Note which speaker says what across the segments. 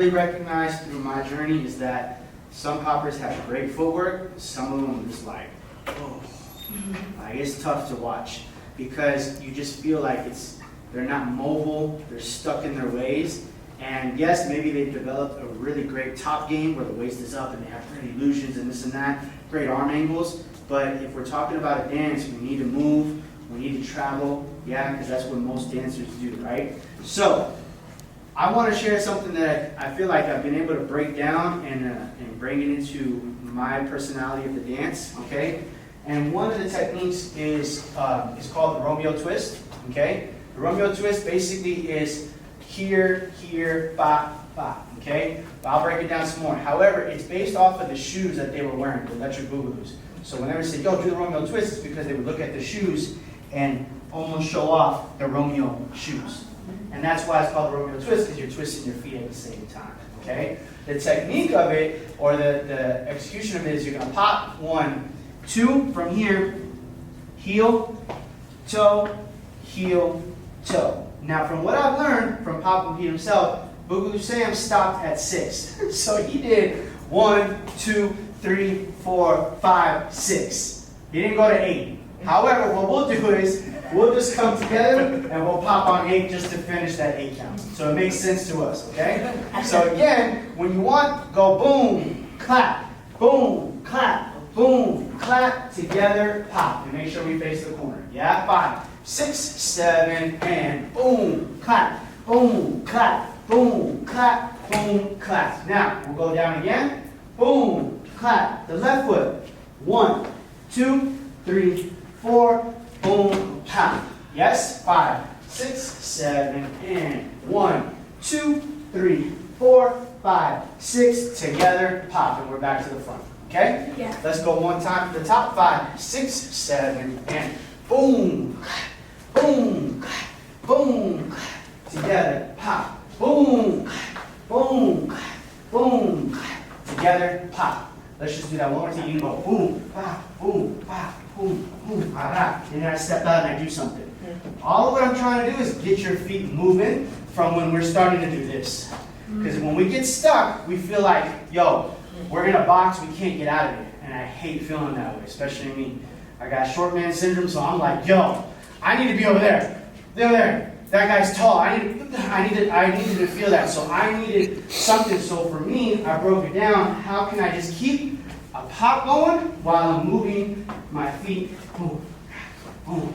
Speaker 1: Really recognized through my journey is that some poppers have great footwork, some of them just like, oh, like it's tough to watch because you just feel like they're not mobile, they're stuck in their ways. And yes, maybe they've developed a really great top game where the waist is up and they have great illusions and this and that, great arm angles. But if we're talking about a dance, we need to move, we need to travel, yeah, because that's what most dancers do, right? So, I want to share something that I feel like I've been able to break down and bring it into my personality of the dance, okay? And one of the techniques is called the Romeo twist, okay? The Romeo twist basically is here, here, ba, ba, okay? But I'll break it down some more. However, it's based off of the shoes that they were wearing, the electric boogaloos. So whenever they say, yo, do the Romeo twist, it's because they would look at the shoes and almost show off the Romeo shoes. And that's why it's called the Romeo twist, because you're twisting your feet at the same time, okay? The technique of it, or the execution of it, is you're going to pop 1, 2 from here, heel, toe, heel, toe. Now, from what I've learned from Pop Pete himself, Boogaloo Sam stopped at 6. So he did 1, 2, 3, 4, 5, 6. He didn't go to 8. However, what we'll do is, we'll just come together and we'll pop on 8 just to finish that 8 count. So it makes sense to us, okay? So again, when you want, go boom, clap, boom, clap, boom, clap, together, pop. And make sure we face the corner. Yeah? 5, 6, 7, and boom, clap, boom, clap, boom, clap, boom, clap. Now, we'll go down again. Boom, clap, the left foot. 1, 2, 3, 4, boom, pop. Yes? 5, 6, 7, and 1, 2, 3, 4, 5, 6, together, pop. And we're back to the front. Okay?
Speaker 2: Yeah.
Speaker 1: Let's go one time to the top. 5, 6, 7, and boom, boom, boom, together, pop. Boom, boom, boom, together, pop. Let's just do that one more time. You can go boom, pop, boom, pop, boom, boom, ah, and then I step out and I do something. All of what I'm trying to do is get your feet moving from when we're starting to do this. Because when we get stuck, we feel like, yo, we're in a box, we can't get out of it. And I hate feeling that way, especially me. I got short man syndrome, so I'm like, yo, I need to be over there. Over there. That guy's tall. I needed to feel that. So I needed something. So for me, I broke it down. How can I just keep a pop going while I'm moving my feet? Boom, boom,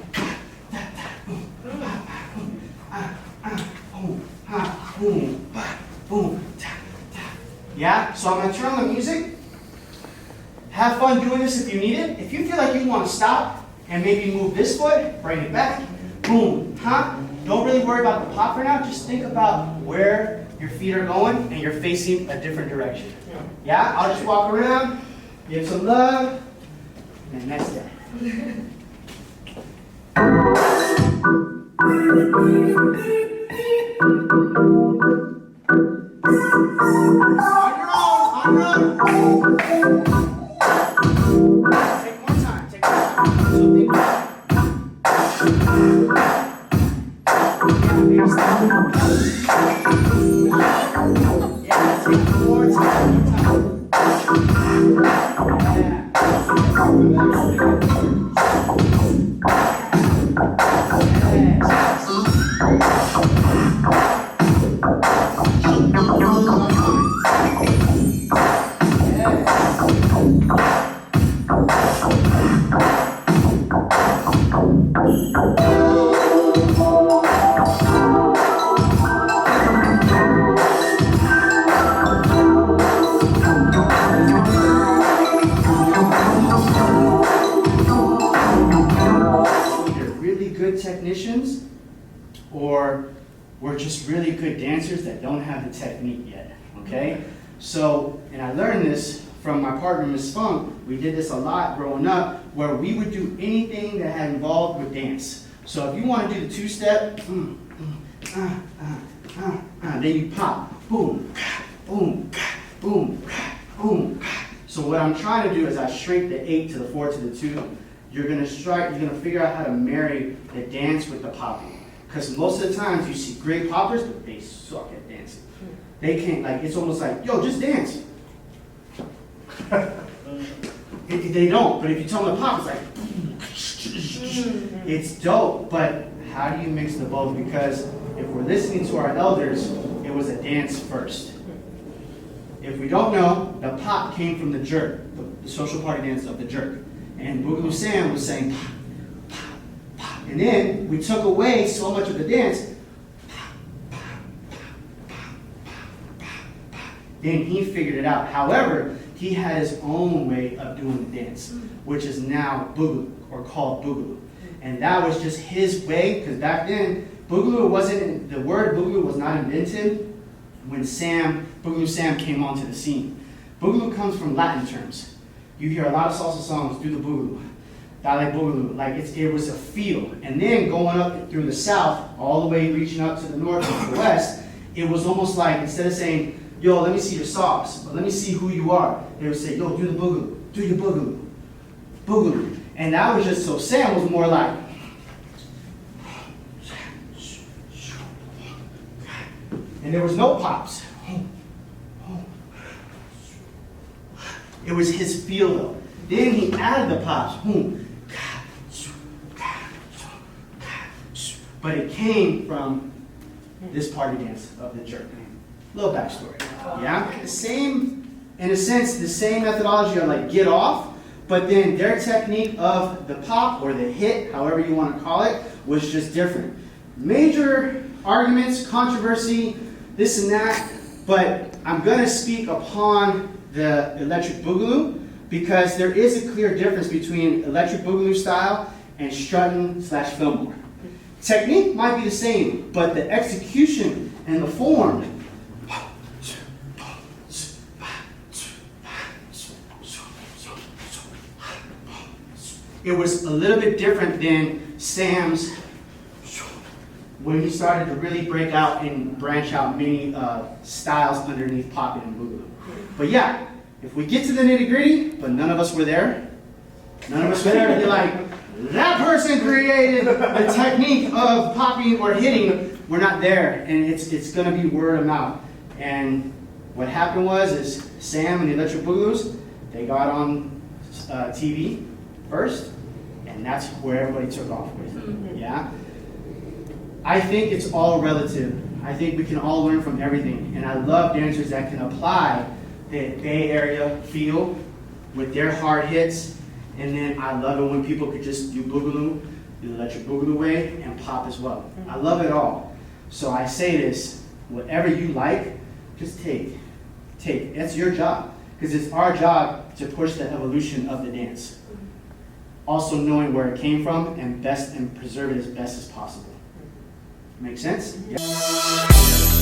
Speaker 1: boom, boom, yeah? So I'm going to turn on the music. Have fun doing this if you need it. If you feel like you want to stop and maybe move this foot, bring it back. Boom, Don't really worry about the pop for now. Just think about where your feet are going and you're facing a different direction. Yeah? I'll just walk around, give some love, and then next day. On your own. Take more time. So think about it. Yeah, take more time. Technicians, or we're just really good dancers that don't have the technique yet, okay? So, and I learned this from my partner, Miss Funk. We did this a lot growing up, where we would do anything that had involved with dance. So if you want to do the two-step, then you pop, boom, boom, boom, boom. So what I'm trying to do is I shrink the 8 to the 4 to the 2. You're going to figure out how to marry the dance with the popping. Because most of the times you see great poppers, but they suck at dancing. They can't, like, it's almost like, yo, just dance. They don't, but if you tell them to pop, it's like, it's dope, but how do you mix the both? Because if we're listening to our elders, it was a dance first. If we don't know, the pop came from the jerk, the social party dance of the jerk. And Boogaloo Sam was saying pop, pop, pop. And then we took away so much of the dance. Then he figured it out. However, he had his own way of doing the dance, which is now Boogaloo, or called Boogaloo. And that was just his way, because back then, Boogaloo wasn't, the word Boogaloo was not invented when Boogaloo Sam came onto the scene. Boogaloo comes from Latin terms. You hear a lot of salsa songs do the Boogaloo, Dale Boogaloo, like it was a feel. And then going up through the south, all the way reaching up to the north and the west, it was almost like, instead of saying, yo, let me see your sauce, but let me see who you are, they would say, yo, do the Boogaloo, do your Boogaloo, Boogaloo. And that was just, so Sam was more like, and there was no pops. It was his feel though. Then he added the pops. But it came from this party dance of the jerk. Little backstory. Yeah? The same, in a sense, the same methodology of like get off, but then their technique of the pop or the hit, however you want to call it, was just different. Major arguments, controversy, this and that, but I'm going to speak upon the electric boogaloo because there is a clear difference between electric boogaloo style and strutting / Fillmore. Technique might be the same, but the execution and the form, it was a little bit different than Sam's when he started to really break out and branch out many styles underneath popping and boogaloo. But yeah, if we get to the nitty gritty, but none of us were there, none of us were there to be like, that person created the technique of popping or hitting, we're not there, and it's gonna be word of mouth. And what happened is Sam and the Electric Boogaloos, they got on TV first, and that's where everybody took off with, yeah? I think it's all relative. I think we can all learn from everything. And I love dancers that can apply the Bay Area feel with their hard hits. And then I love it when people could just do boogaloo, the electric boogaloo way, and pop as well. I love it all. So I say this, whatever you like, just take. That's your job. Because it's our job to push the evolution of the dance. Also knowing where it came from and preserve it as best as possible. Make sense? Yeah.